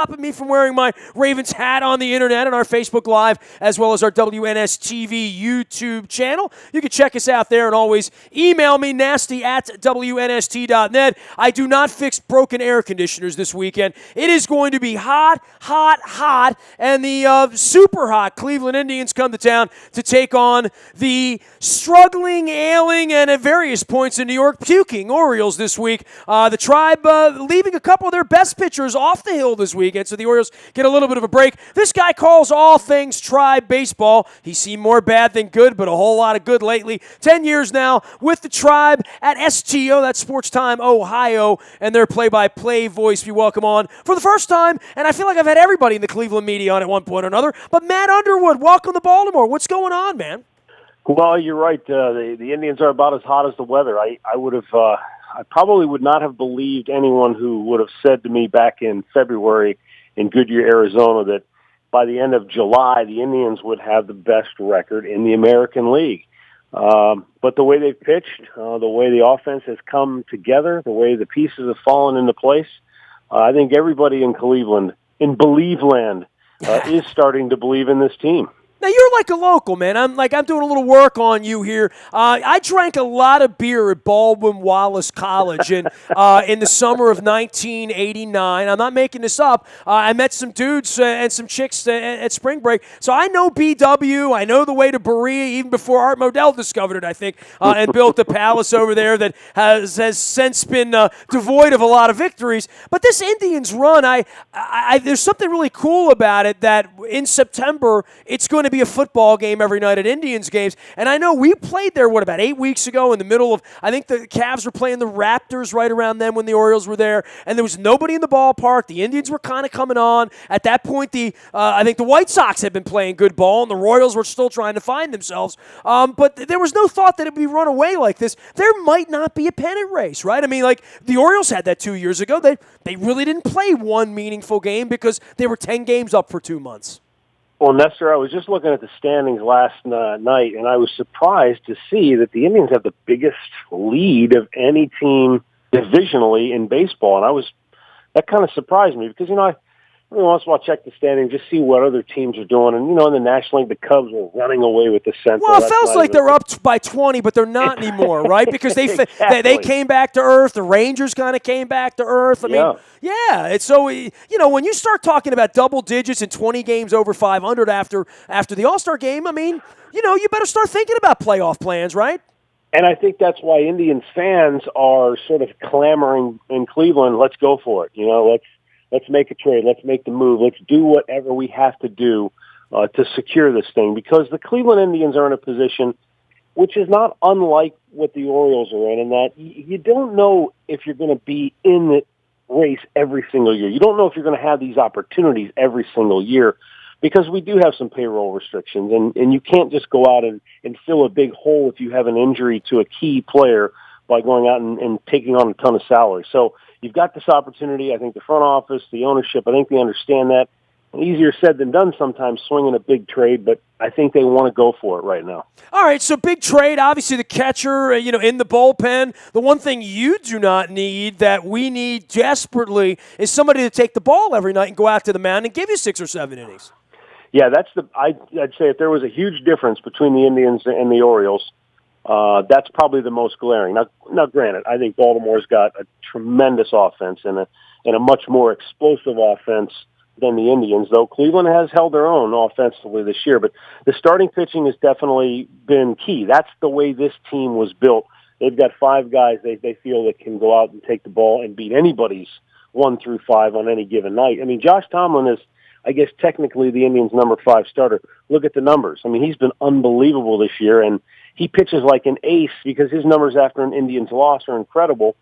stopping me from wearing my Ravens hat on the internet and our Facebook Live, as well as our WNST TV YouTube channel. You can check us out there and always email me, nasty@WNST.net. I do not fix broken air conditioners this weekend. It is going to be hot, hot, hot, and the super hot Cleveland Indians come to town to take on the struggling, ailing, and at various points in New York puking Orioles this week. The Tribe leaving a couple of their best pitchers off the hill this weekend, so the Orioles get a little bit of a break. This guy calls all things Tribe baseball. He's seen more bad than good, but a whole lot of good lately. 10 years now with the Tribe at STO, that's Sports Time Ohio, and their play-by-play voice we welcome on for the first time, and I feel like I've had everybody in the Cleveland media on at one point or another, but Matt Underwood, welcome to Baltimore. What's going on, man? Well, you're right. The Indians are about as hot as the weather. I probably would not have believed anyone who would have said to me back in February in Goodyear, Arizona, that by the end of July, the Indians would have the best record in the American League. But the way they've pitched, the way the offense has come together, the way the pieces have fallen into place, I think everybody in Cleveland, in Believeland, is starting to believe in this team. Now, you're like a local, man. I'm doing a little work on you here. I drank a lot of beer at Baldwin Wallace College in the summer of 1989. I'm not making this up. I met some dudes and some chicks at spring break. So I know BW. I know the way to Berea even before Art Modell discovered it, I think, and built a palace over there that has since been devoid of a lot of victories. But this Indians run, there's something really cool about it that in September it's going to be a football game every night at Indians games. And I know we played there, about 8 weeks ago in the middle of, I think the Cavs were playing the Raptors right around then when the Orioles were there. And there was nobody in the ballpark. The Indians were kind of coming on. At that point, I think the White Sox had been playing good ball, and the Royals were still trying to find themselves. But there was no thought that it would be run away like this. There might not be a pennant race, right? I mean, like the Orioles had that 2 years ago. They really didn't play one meaningful game because they were 10 games up for 2 months. Well, Nestor, I was just looking at the standings last night, and I was surprised to see that the Indians have the biggest lead of any team divisionally in baseball. And that kind of surprised me because, every once in a while check the standings, just see what other teams are doing. And, in the National League, the Cubs were running away with the Central. Well, it feels like they're up by 20, but they're not anymore, right? Because exactly. they came back to earth. The Rangers kind of came back to earth. I mean, yeah. It's so, when you start talking about double digits and 20 games over 500 after the All-Star game, I mean, you better start thinking about playoff plans, right? And I think that's why Indians fans are sort of clamoring in Cleveland, let's go for it. Let's make a trade. Let's make the move. Let's do whatever we have to do to secure this thing, because the Cleveland Indians are in a position which is not unlike what the Orioles are in that you don't know if you're going to be in the race every single year. You don't know if you're going to have these opportunities every single year, because we do have some payroll restrictions, and you can't just go out and fill a big hole if you have an injury to a key player by going out and taking on a ton of salary. So you've got this opportunity. I think the front office, the ownership, I think they understand that. Easier said than done sometimes, swinging a big trade, but I think they want to go for it right now. All right, so big trade, obviously the catcher, in the bullpen. The one thing you do not need that we need desperately is somebody to take the ball every night and go out to the mound and give you 6 or 7 innings. Yeah, I'd say if there was a huge difference between the Indians and the Orioles, that's probably the most glaring. Now, granted, I think Baltimore's got a tremendous offense and a much more explosive offense than the Indians, though Cleveland has held their own offensively this year. But the starting pitching has definitely been key. That's the way this team was built. They've got 5 guys they feel that can go out and take the ball and beat anybody's 1 through 5 on any given night. I mean, Josh Tomlin is, I guess, technically the Indians' number 5 starter. Look at the numbers. I mean, he's been unbelievable this year, and he pitches like an ace because his numbers after an Indians loss are incredible,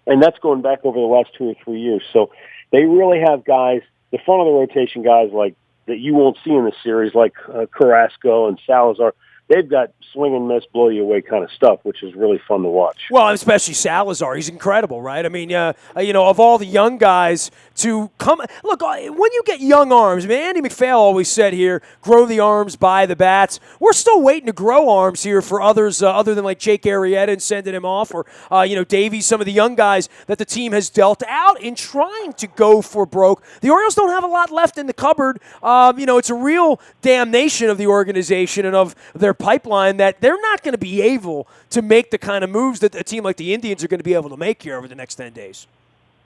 and that's going back over the last 2 or 3 years. So they really have guys, the front of the rotation guys like that you won't see in the series, like Carrasco and Salazar. they've got swing and miss, blow you away kind of stuff, which is really fun to watch. Well, especially Salazar. He's incredible, right? I mean, of all the young guys to come – look, when you get young arms – I mean, Andy McPhail always said here, grow the arms, buy the bats. We're still waiting to grow arms here for others other than like Jake Arrieta and sending him off, or, Davies, some of the young guys that the team has dealt out in trying to go for broke. The Orioles don't have a lot left in the cupboard. It's a real damnation of the organization and of their pipeline that they're not going to be able to make the kind of moves that a team like the Indians are going to be able to make here over the next 10 days.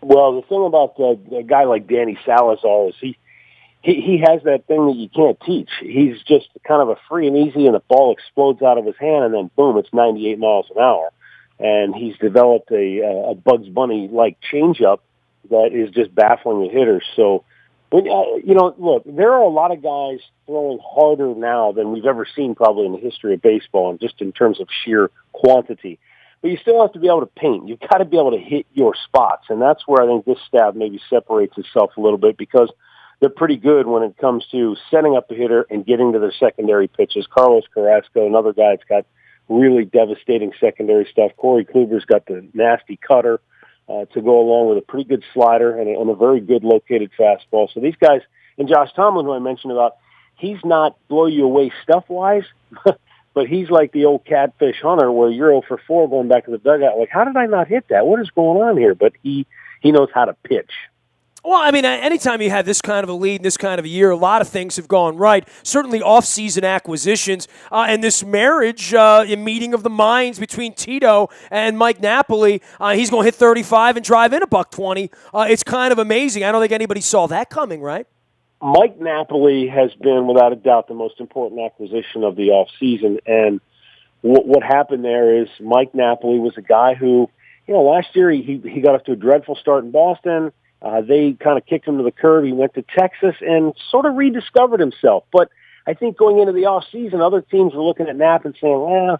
Well, the thing about a guy like Danny Salazar is he has that thing that you can't teach. He's just kind of a free and easy, and the ball explodes out of his hand, and then boom, it's 98 miles an hour. And he's developed a Bugs Bunny-like changeup that is just baffling the hitters. So, look, there are a lot of guys throwing harder now than we've ever seen probably in the history of baseball, and just in terms of sheer quantity. But you still have to be able to paint. You've got to be able to hit your spots, and that's where I think this staff maybe separates itself a little bit, because they're pretty good when it comes to setting up the hitter and getting to their secondary pitches. Carlos Carrasco, another guy that's got really devastating secondary stuff. Corey Kluber's got the nasty cutter to go along with a pretty good slider and a very good located fastball. So these guys, and Josh Tomlin, who I mentioned about, he's not blow you away stuff-wise, but he's like the old catfish hunter where you're 0 for 4 going back to the dugout. Like, how did I not hit that? What is going on here? But he knows how to pitch. Well, I mean, anytime you have this kind of a lead, this kind of a year, a lot of things have gone right. Certainly off-season acquisitions and this marriage, meeting of the minds between Tito and Mike Napoli. He's going to hit 35 and drive in $120. It's kind of amazing. I don't think anybody saw that coming, right? Mike Napoli has been, without a doubt, the most important acquisition of the offseason. And what happened there is Mike Napoli was a guy who, last year he got off to a dreadful start in Boston. They kind of kicked him to the curb. He went to Texas and sort of rediscovered himself. But I think going into the offseason, other teams were looking at Nap and saying, well,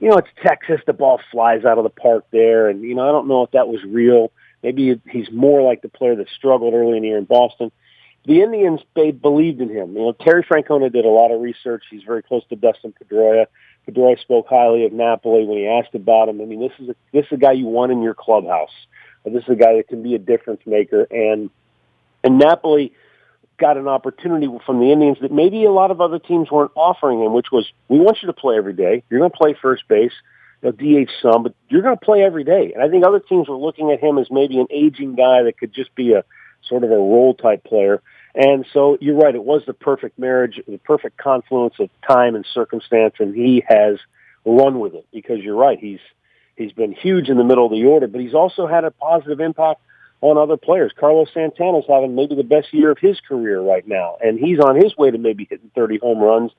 it's Texas. The ball flies out of the park there. And, I don't know if that was real. Maybe he's more like the player that struggled early in the year in Boston. The Indians, they believed in him. Terry Francona did a lot of research. He's very close to Dustin Pedroia. Pedroia spoke highly of Napoli when he asked about him. I mean, this is a guy you want in your clubhouse. This is a guy that can be a difference maker. And Napoli got an opportunity from the Indians that maybe a lot of other teams weren't offering him, which was, we want you to play every day. You're going to play first base. DH some, but you're going to play every day. And I think other teams were looking at him as maybe an aging guy that could just be a sort of a role-type player. And so you're right, it was the perfect marriage, the perfect confluence of time and circumstance, and he has run with it because you're right, he's been huge in the middle of the order, but he's also had a positive impact on other players. Carlos Santana's having maybe the best year of his career right now, and he's on his way to maybe hitting 30 home runs.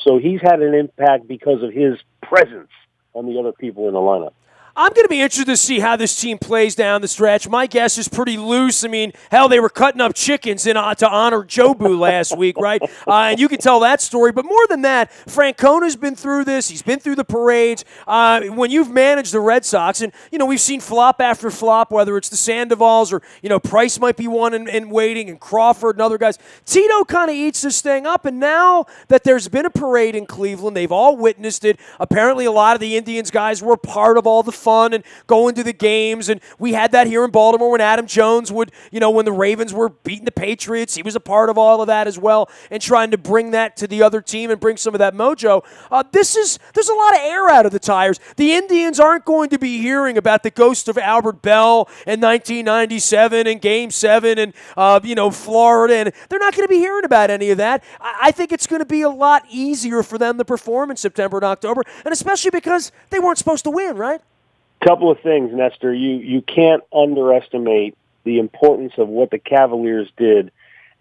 So he's had an impact because of his presence on the other people in the lineup. I'm going to be interested to see how this team plays down the stretch. My guess is pretty loose. I mean, hell, they were cutting up chickens to honor Jobu last week, right? And you can tell that story. But more than that, Francona's been through this. He's been through the parades. When you've managed the Red Sox, and, we've seen flop after flop, whether it's the Sandovals or, Price might be one in waiting, and Crawford and other guys. Tito kind of eats this thing up, and now that there's been a parade in Cleveland, they've all witnessed it. Apparently, a lot of the Indians guys were part of all the fun and going to the games, and we had that here in Baltimore when Adam Jones would, when the Ravens were beating the Patriots, he was a part of all of that as well, and trying to bring that to the other team and bring some of that mojo. There's a lot of air out of the tires. The Indians aren't going to be hearing about the ghost of Albert Bell in 1997 and Game 7 and Florida, and they're not going to be hearing about any of that. I think it's going to be a lot easier for them to perform in September and October, and especially because they weren't supposed to win, right? Couple of things, Nestor. You can't underestimate the importance of what the Cavaliers did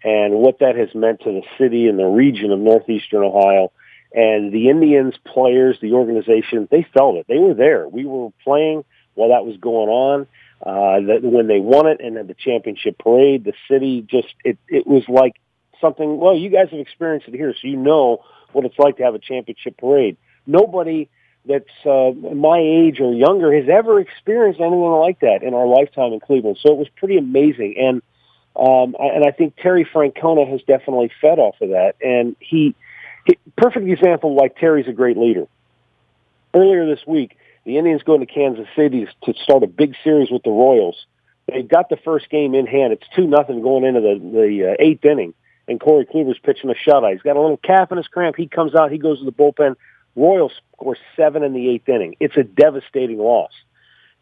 and what that has meant to the city and the region of northeastern Ohio. And the Indians players, the organization, they felt it. They were there. We were playing while that was going on. When they won it and had the championship parade, the city just, it was like something, well, you guys have experienced it here, so you know what it's like to have a championship parade. Nobody that's my age or younger has ever experienced anything like that in our lifetime in Cleveland. So it was pretty amazing. And I think Terry Francona has definitely fed off of that. And he Perfect example why Terry's a great leader. Earlier this week, the Indians go into Kansas City to start a big series with the Royals. They've got the first game in hand. It's 2-0 going into the eighth inning, and Corey Kluber's pitching a shutout. He's got a little calf in his cramp. He comes out. He goes to the bullpen. Royals score 7 in the eighth inning. It's a devastating loss.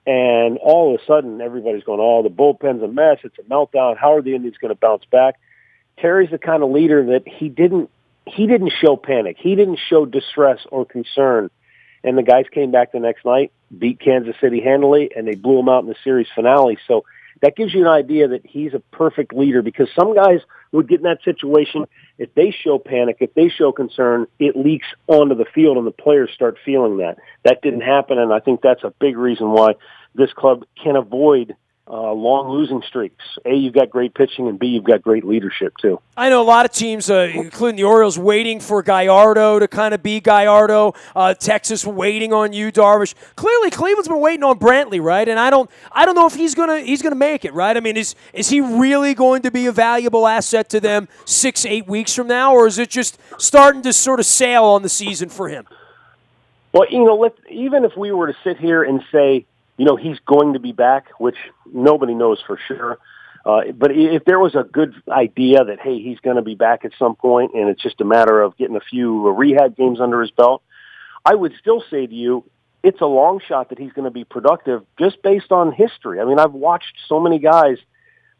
And all of a sudden, everybody's going, oh, the bullpen's a mess. It's a meltdown. How are the Indians going to bounce back? Terry's the kind of leader that he didn't show panic. He didn't show distress or concern. And the guys came back the next night, beat Kansas City handily, and they blew them out in the series finale. So that gives you an idea that he's a perfect leader, because some guys would get in that situation. If they show panic, if they show concern, it leaks onto the field and the players start feeling that. That didn't happen, and I think that's a big reason why this club can avoid long losing streaks. A, you've got great pitching, and B, you've got great leadership too. I know a lot of teams, including the Orioles, waiting for Gallardo to kind of be Gallardo. Texas waiting on you, Darvish. Clearly, Cleveland's been waiting on Brantley, right? And I don't know if he's gonna make it, right? I mean, is he really going to be a valuable asset to them 6-8 weeks from now, or is it just starting to sort of sail on the season for him? Well, even if we were to sit here and say, he's going to be back, which nobody knows for sure. But if there was a good idea that, hey, he's going to be back at some point and it's just a matter of getting a few rehab games under his belt, I would still say to you, it's a long shot that he's going to be productive just based on history. I mean, I've watched so many guys.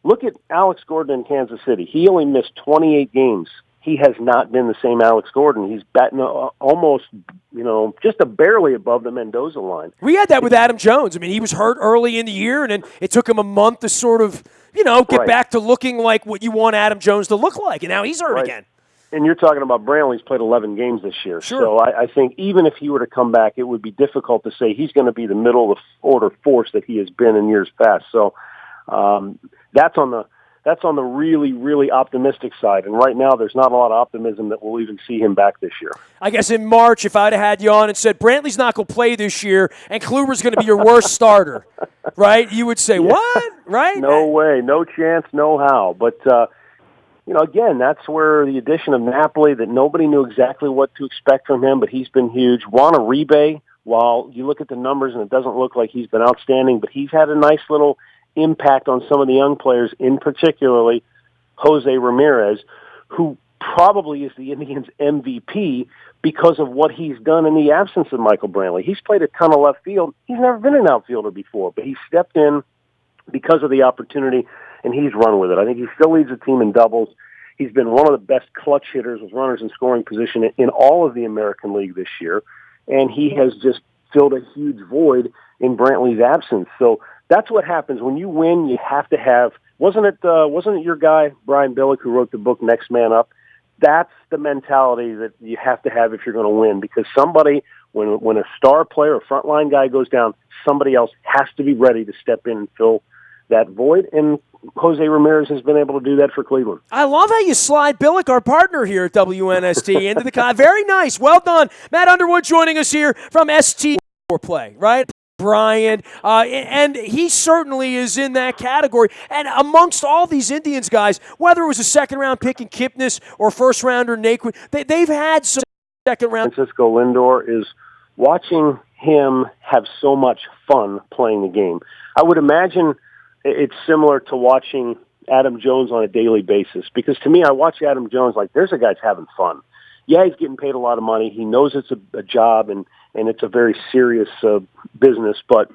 Look at Alex Gordon in Kansas City. He only missed 28 games. He has not been the same Alex Gordon. He's batting almost, just barely above the Mendoza line. We had that with Adam Jones. I mean, he was hurt early in the year, and then it took him a month to sort of, get back to looking like what you want Adam Jones to look like, and now he's hurt again. And you're talking about Brantley's played 11 games this year. Sure. So I think even if he were to come back, it would be difficult to say he's going to be the middle of the order force that he has been in years past. So that's on the really, really optimistic side. And right now, there's not a lot of optimism that we'll even see him back this year. I guess in March, if I'd have had you on and said, Brantley's not going to play this year and Kluber's going to be your worst starter, right? You would say, what? Right? No way. No chance. No how. But, again, that's where the addition of Napoli, that nobody knew exactly what to expect from him, but he's been huge. Juan Uribe, while you look at the numbers and it doesn't look like he's been outstanding, but he's had a nice little impact on some of the young players, in particularly Jose Ramirez, who probably is the Indians' MVP because of what he's done in the absence of Michael Brantley. He's played a ton of left field. He's never been an outfielder before, but he stepped in because of the opportunity, and he's run with it. I think he still leads the team in doubles. He's been one of the best clutch hitters with runners in scoring position in all of the American League this year, and he has just filled a huge void in Brantley's absence. So that's what happens when you win. You have to have. Wasn't it your guy Brian Billick who wrote the book Next Man Up? That's the mentality that you have to have if you're going to win. Because somebody, when a star player, a frontline guy goes down, somebody else has to be ready to step in and fill that void. And Jose Ramirez has been able to do that for Cleveland. I love how you slide Billick, our partner here at WNST, into the very nice. Well done, Matt Underwood, joining us here from ST Play, right? Brian, and he certainly is in that category. And amongst all these Indians guys, whether it was a second-round pick in Kipnis or first-rounder Naquin, they've had some second-round. Francisco Lindor is watching him have so much fun playing the game. I would imagine it's similar to watching Adam Jones on a daily basis, because to me, I watch Adam Jones like there's a guy's having fun. Yeah, he's getting paid a lot of money. He knows it's a job and it's a very serious business, but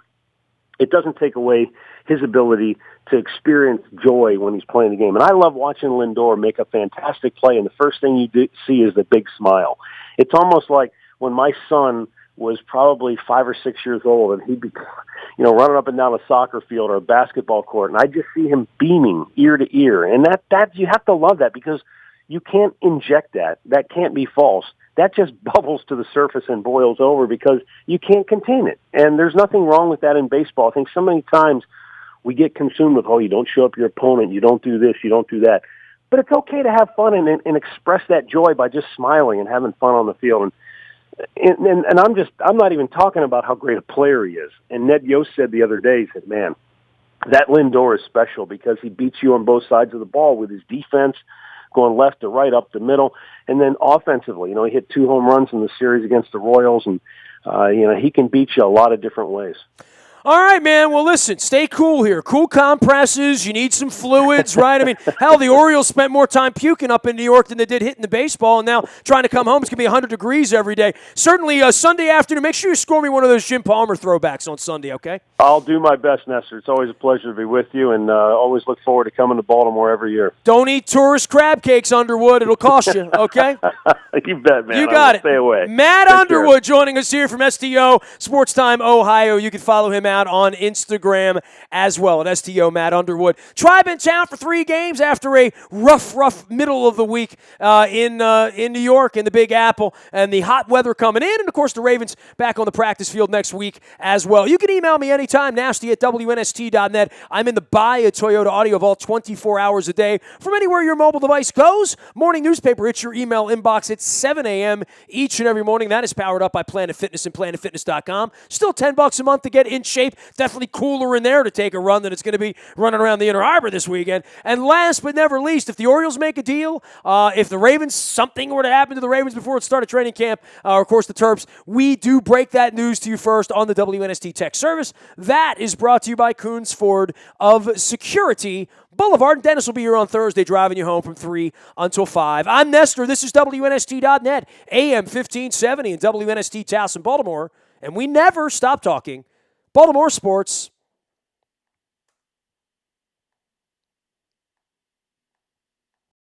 it doesn't take away his ability to experience joy when he's playing the game. And I love watching Lindor make a fantastic play, and the first thing you see is the big smile. It's almost like when my son was probably 5 or 6 years old, and he'd be, running up and down a soccer field or a basketball court, and I just see him beaming ear to ear. And that you have to love that, because you can't inject that. That can't be false. That just bubbles to the surface and boils over because you can't contain it. And there's nothing wrong with that in baseball. I think so many times we get consumed with, you don't show up your opponent, you don't do this, you don't do that. But it's okay to have fun and express that joy by just smiling and having fun on the field. And I'm not even talking about how great a player he is. And Ned Yost said the other day, he said, man, that Lindor is special because he beats you on both sides of the ball with his defense, going left to right, up the middle. And then offensively, he hit 2 home runs in the series against the Royals, and, he can beat you a lot of different ways. All right, man. Well, listen, stay cool here. Cool compresses. You need some fluids, right? I mean, hell, the Orioles spent more time puking up in New York than they did hitting the baseball, and now trying to come home, it's going to be 100 degrees every day. Certainly, Sunday afternoon, make sure you score me one of those Jim Palmer throwbacks on Sunday, okay? I'll do my best, Nestor. It's always a pleasure to be with you, and always look forward to coming to Baltimore every year. Don't eat tourist crab cakes, Underwood. It'll cost you, okay? You bet, man. You got it. Stay away. Matt Underwood joining us here from STO Sports Time Ohio. You can follow him out on Instagram as well at STO Matt Underwood. Tribe in town for 3 games after a rough middle of the week in New York in the Big Apple, and the hot weather coming in, and of course the Ravens back on the practice field next week as well. You can email me anytime, nasty@WNST.net. I'm in the buy a Toyota Audio Vault 24 hours a day from anywhere your mobile device goes. Morning newspaper hits your email inbox at 7 a.m. each and every morning. That is powered up by Planet Fitness and PlanetFitness.com. Still $10 a month to get in shape. Definitely cooler in there to take a run than it's going to be running around the Inner Harbor this weekend. And last but never least, if the Orioles make a deal, if the Ravens, something were to happen to the Ravens before it started training camp, or of course the Terps, we do break that news to you first on the WNST Tech Service. That is brought to you by Coons Ford of Security Boulevard. Dennis will be here on Thursday driving you home from 3 until 5. I'm Nestor. This is WNST.net, AM 1570 and WNST Towson, Baltimore. And we never stop talking Baltimore sports.